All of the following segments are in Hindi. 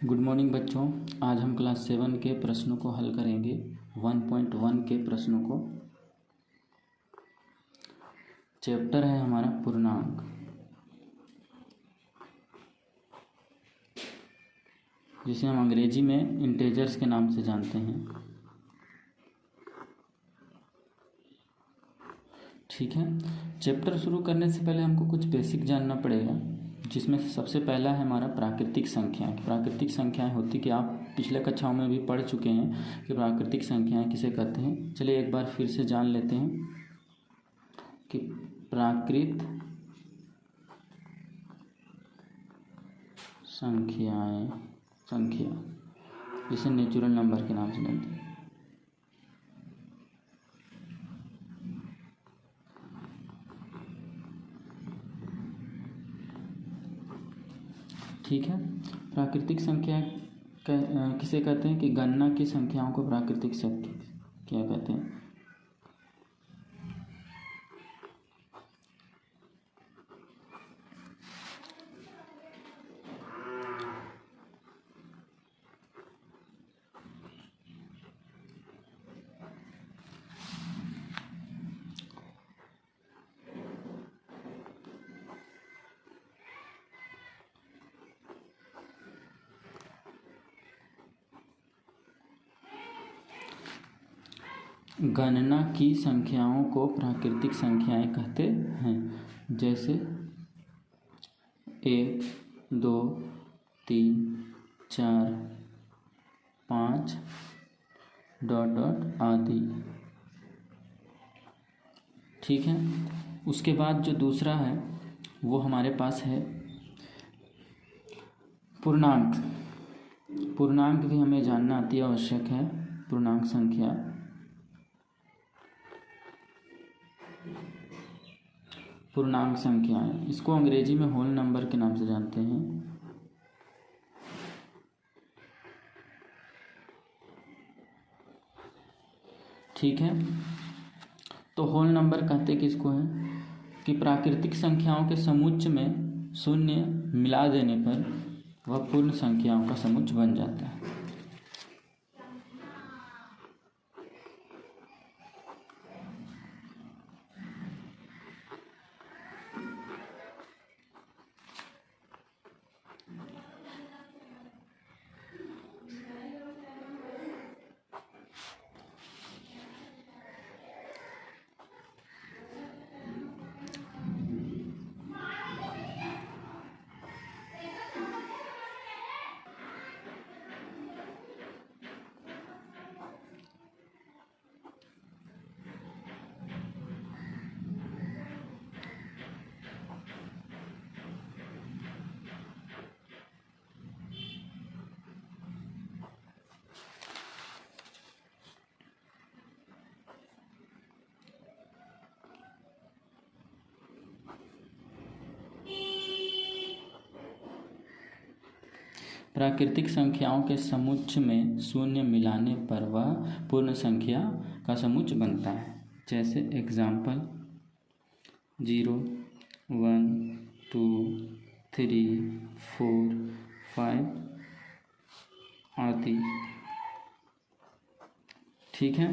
गुड मॉर्निंग बच्चों। आज हम क्लास 7 के प्रश्नों को हल करेंगे। 1.1 के प्रश्नों को। चैप्टर है हमारा पूर्णांक, जिसे हम अंग्रेजी में इंटेजर्स के नाम से जानते हैं। ठीक है, चैप्टर शुरू करने से पहले हमको कुछ बेसिक जानना पड़ेगा, जिसमें से सबसे पहला है हमारा प्राकृतिक संख्याएं। प्राकृतिक संख्याएं होती कि आप पिछले कक्षाओं में भी पढ़ चुके हैं कि प्राकृतिक संख्याएं किसे कहते हैं। चलिए एक बार फिर से जान लेते हैं कि प्राकृत संख्या जिसे नेचुरल नंबर के नाम से जानते हैं। ठीक है, प्राकृतिक संख्या किसे कहते हैं कि गणना की संख्याओं को प्राकृतिक संख्या कहते हैं। गणना की संख्याओं को प्राकृतिक संख्याएं कहते हैं। जैसे 1, 2, 3, 4, 5 ... आदि। ठीक है, उसके बाद जो दूसरा है वो हमारे पास है पूर्णांक। पूर्णांक भी हमें जानना अति आवश्यक है। पूर्णांक संख्या है, इसको अंग्रेजी में होल नंबर के नाम से जानते हैं। ठीक है, तो होल नंबर कहते किसको है कि प्राकृतिक संख्याओं के समुच्चय में शून्य मिला देने पर वह पूर्ण संख्याओं का समुच्चय बन जाता है। प्राकृतिक संख्याओं के समुच्चय में शून्य मिलाने पर वह पूर्ण संख्या का समुच्चय बनता है। जैसे एग्जाम्पल 0, 1, 2, 3, 4, 5 आदि। ठीक है,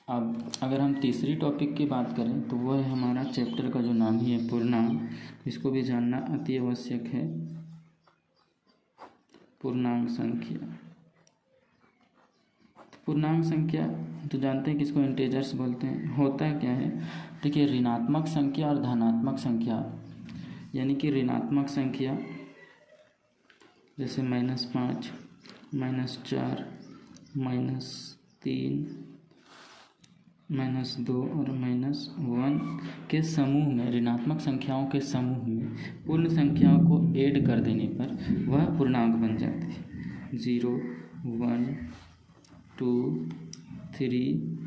अब अगर हम तीसरी टॉपिक की बात करें तो वह है हमारा चैप्टर का जो नाम ही है पूर्णांक। इसको भी जानना अति आवश्यक है। पूर्णांक संख्या, पूर्णांक संख्या तो जानते हैं कि इसको इंटेजर्स बोलते हैं। होता है क्या है, देखिए ऋणात्मक संख्या और धनात्मक संख्या, यानी कि ऋणात्मक संख्या जैसे -5, -4, -3, -2 और -1 के समूह में, ऋणात्मक संख्याओं के समूह में पूर्ण संख्याओं को ऐड कर देने पर वह पूर्णांक बन जाती है। 0, 1, 2, 3,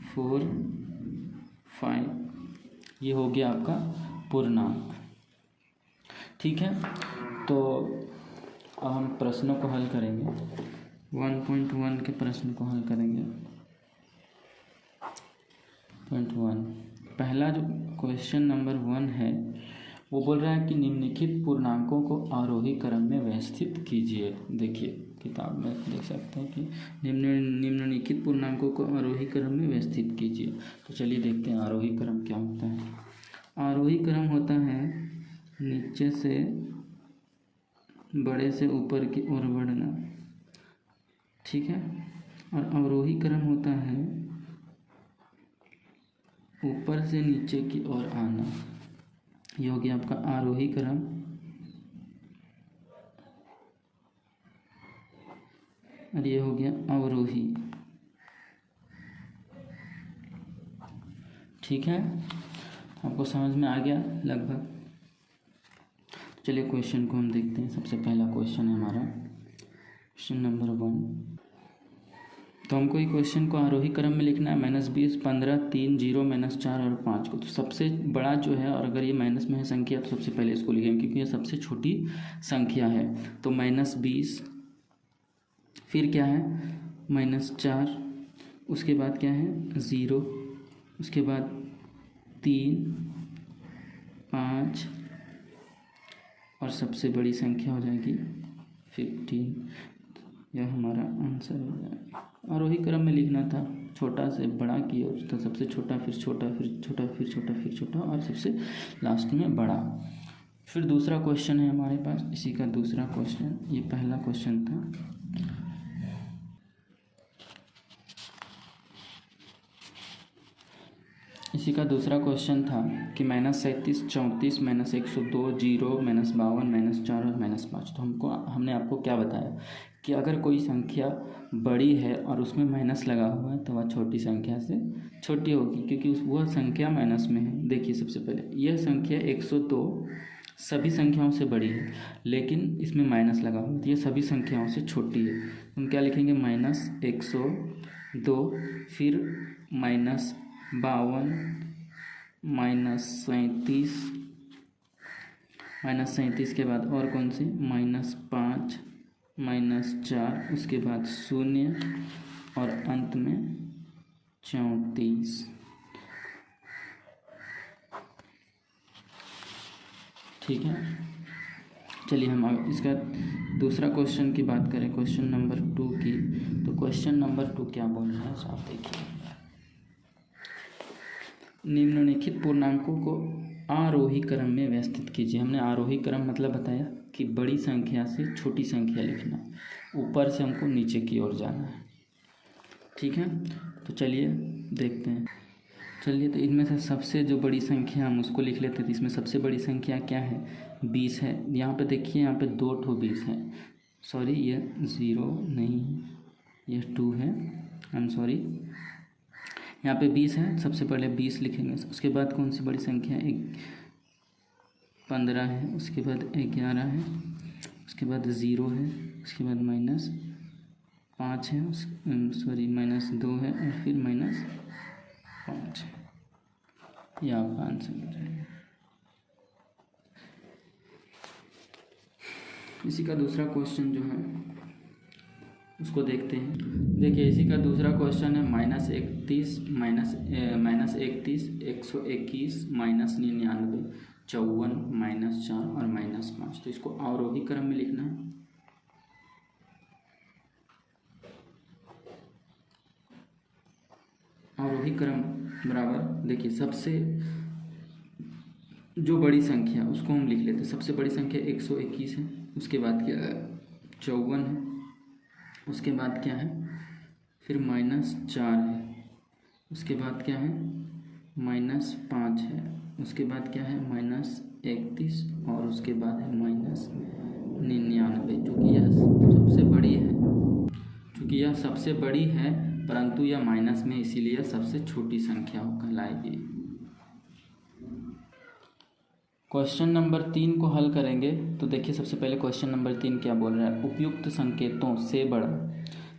4, 5 ये हो गया आपका पूर्णांक। ठीक है, तो अब हम प्रश्नों को हल करेंगे। 1.1 के प्रश्न को हल करेंगे। 1. पहला जो क्वेश्चन नंबर 1 है वो बोल रहा है कि निम्नलिखित पूर्णांकों को आरोही क्रम में व्यवस्थित कीजिए। देखिए किताब में देख सकते हैं कि निम्नलिखित पूर्णांकों को आरोही क्रम में व्यवस्थित कीजिए। तो चलिए देखते हैं आरोही क्रम क्या होता है। आरोही क्रम होता है नीचे से बड़े से ऊपर की ओर बढ़ना, ठीक है। और अवरोही क्रम होता है ऊपर से नीचे की ओर आना। ये हो गया आपका आरोही क्रम। और ये हो गया अवरोही, ठीक है। आपको समझ में आ गया लगभग। चलिए क्वेश्चन को हम देखते हैं। सबसे पहला क्वेश्चन है हमारा क्वेश्चन नंबर 1। तो हमको ये क्वेश्चन को आरोही क्रम में लिखना है। -20, 15, 3, 0, -4 और 5 को। तो सबसे बड़ा जो है, और अगर ये माइनस में है संख्या तो सबसे पहले इसको लिखेंगे क्योंकि ये सबसे छोटी संख्या है। तो -20, फिर क्या है -4, उसके बाद क्या है 0, उसके बाद 3, 5 और सबसे बड़ी संख्या हो जाएगी 15। यह हमारा आंसर हो जाएगा। आरोही क्रम में लिखना था, छोटा से बड़ा की ओर। तो सबसे छोटा, फिर छोटा, फिर छोटा, फिर छोटा, फिर छोटा और सबसे लास्ट में बड़ा। फिर दूसरा क्वेश्चन है हमारे पास, इसी का दूसरा क्वेश्चन। ये पहला क्वेश्चन था। इसी का दूसरा क्वेश्चन था कि -37, 34, -102, 0, -52, -4 और -5। तो हमने आपको क्या बताया कि अगर कोई संख्या बड़ी है और उसमें माइनस लगा हुआ है तो वह छोटी संख्या से छोटी होगी, क्योंकि वह संख्या माइनस में है। देखिए सबसे पहले यह संख्या 102 सभी संख्याओं से बड़ी है, लेकिन इसमें माइनस लगा हुआ है तो यह सभी संख्याओं से छोटी है। हम क्या लिखेंगे -102, फिर -52, -37 के बाद और कौन सी -5, -4, उसके बाद 0 और अंत में 34। ठीक है। चलिए हम इसका दूसरा क्वेश्चन की बात करें, क्वेश्चन नंबर 2 की। तो क्वेश्चन नंबर 2 क्या बोल रहा है आप देखिए। निम्नलिखित पूर्णांकों को आरोही क्रम में व्यवस्थित कीजिए। हमने आरोही क्रम मतलब बताया कि बड़ी संख्या से छोटी संख्या लिखना, ऊपर से हमको नीचे की ओर जाना है। ठीक है, तो चलिए देखते हैं। चलिए, तो इनमें से सबसे जो बड़ी संख्या हम उसको लिख लेते हैं। तो इसमें सबसे बड़ी संख्या क्या है 20 है। यहाँ पे देखिए, यहाँ पे 2 ठो 20 है। सॉरी, ये 0 नहीं है, ये 2 है। आई एम सॉरी, यहाँ पे 20 है। सबसे पहले 20 लिखेंगे। उसके बाद कौन सी बड़ी संख्या है 15 है। उसके बाद 11 है। उसके बाद 0 है। उसके बाद -5 है। सॉरी -2 है और फिर -5 है। यह आपका आंसर हो जाएगा। इसी का दूसरा क्वेश्चन जो है उसको देखते हैं। देखिए, इसी का दूसरा क्वेश्चन है -31, -121, -99, 54, -4 और -5। तो इसको आरोही क्रम में लिखना है। आरोही क्रम बराबर, देखिए सबसे जो बड़ी संख्या उसको हम लिख लेते हैं। सबसे बड़ी संख्या 121 है। उसके बाद क्या है 54 है। उसके बाद क्या है फिर -4 है। उसके बाद क्या है -5 है। उसके बाद क्या है -31 और उसके बाद है -99। चूँकि यह सबसे बड़ी है, चूँकि यह सबसे बड़ी है परंतु यह माइनस में, इसीलिए यह सबसे छोटी संख्या कहलाएगी। क्वेश्चन नंबर 3 को हल करेंगे। तो देखिए, सबसे पहले क्वेश्चन नंबर 3 क्या बोल रहा है। उपयुक्त संकेतों से बड़ा,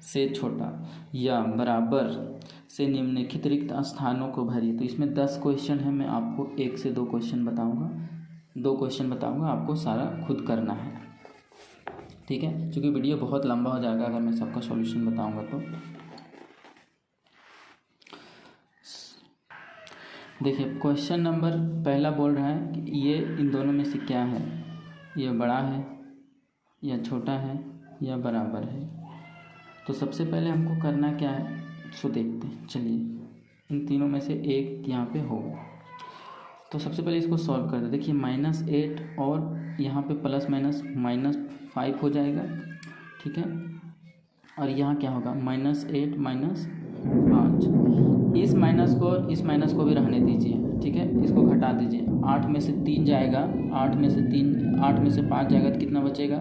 से छोटा या बराबर से निम्नलिखित रिक्त स्थानों को भरिए। तो इसमें 10 क्वेश्चन है। मैं आपको 1 से 2 क्वेश्चन बताऊंगा, 2 क्वेश्चन बताऊंगा, आपको सारा खुद करना है। ठीक है, क्योंकि वीडियो बहुत लंबा हो जाएगा अगर मैं सबका सॉल्यूशन बताऊंगा तो। देखिए क्वेश्चन नंबर पहला बोल रहा है कि ये इन दोनों में से क्या है, ये बड़ा है या छोटा है या बराबर है। तो सबसे पहले हमको करना क्या है सो देखते हैं। चलिए इन तीनों में से एक यहाँ पे होगा, तो सबसे पहले इसको सॉल्व कर दे। देखिए -8 और यहाँ पे प्लस माइनस -5 हो जाएगा, ठीक है। और यहाँ क्या होगा -8 -5। इस माइनस को और इस माइनस को भी रहने दीजिए, ठीक है। इसको घटा दीजिए। 8 में से 3 जाएगा, 8 में से 5 जाएगा तो कितना बचेगा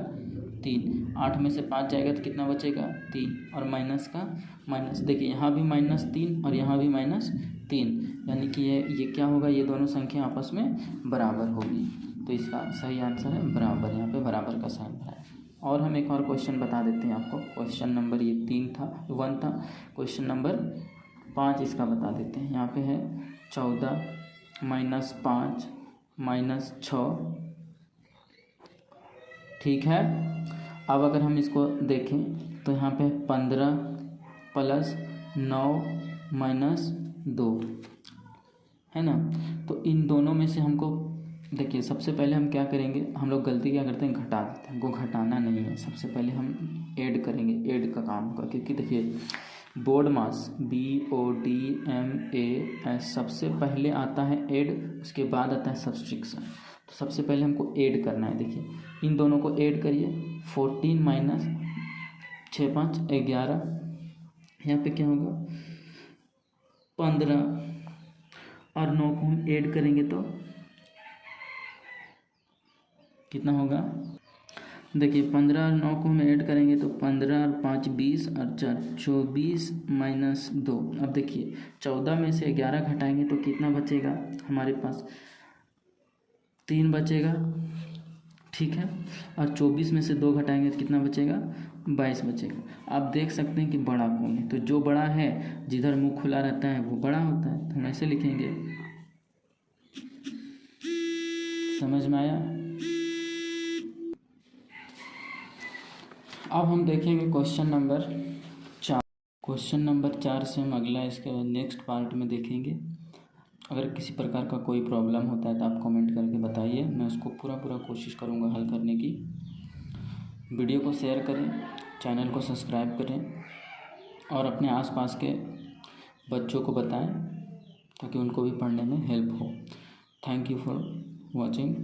3। 8 में से 5 जाएगा तो कितना बचेगा 3। और माइनस का माइनस, देखिए यहाँ भी -3 और यहाँ भी -3, यानी कि ये क्या होगा, ये दोनों संख्या आपस में बराबर होगी। तो इसका सही आंसर है बराबर, यहाँ पे बराबर का साइन है। और हम एक और क्वेश्चन बता देते हैं आपको। क्वेश्चन नंबर ये 1 था। क्वेश्चन नंबर 5 इसका बता देते हैं। यहाँ पे है 14 -5 -6, ठीक है। अब अगर हम इसको देखें तो यहाँ पे 15 + 9 - 2 है ना। तो इन दोनों में से हमको देखिए, सबसे पहले हम क्या करेंगे, हम लोग गलती क्या करते हैं, घटा देते हैं। हमको घटाना नहीं है, सबसे पहले हम ऐड करेंगे, ऐड का काम होगा। क्योंकि देखिए बोर्ड मास BODMAS सबसे पहले आता है ऐड, उसके बाद आता है सब्सट्रैक्शन। तो सबसे पहले हमको ऐड करना है। देखिए इन दोनों को ऐड करिए। 14 - 6 5 11, यहाँ पे क्या होगा 15 और 9 को हम ऐड करेंगे तो कितना होगा। देखिए 15 और 9 को हम ऐड करेंगे तो 15 और 5 20 और 4 24 - 2। अब देखिए 14 में से 11 घटाएंगे तो कितना बचेगा हमारे पास 3 बचेगा, ठीक है। और 24 में से 2 घटाएंगे तो कितना बचेगा 22 बचेगा। आप देख सकते हैं कि बड़ा कौन है, तो जो बड़ा है जिधर मुंह खुला रहता है वो बड़ा होता है। तो हम ऐसे लिखेंगे, समझ में आया। अब हम देखेंगे क्वेश्चन नंबर 4। क्वेश्चन नंबर 4 से हम अगला इसके नेक्स्ट पार्ट में देखेंगे। अगर किसी प्रकार का कोई प्रॉब्लम होता है तो आप कमेंट करके बताइए, मैं उसको पूरा कोशिश करूँगा हल करने की। वीडियो को शेयर करें, चैनल को सब्सक्राइब करें और अपने आसपास के बच्चों को बताएं ताकि उनको भी पढ़ने में हेल्प हो। Thank you for watching.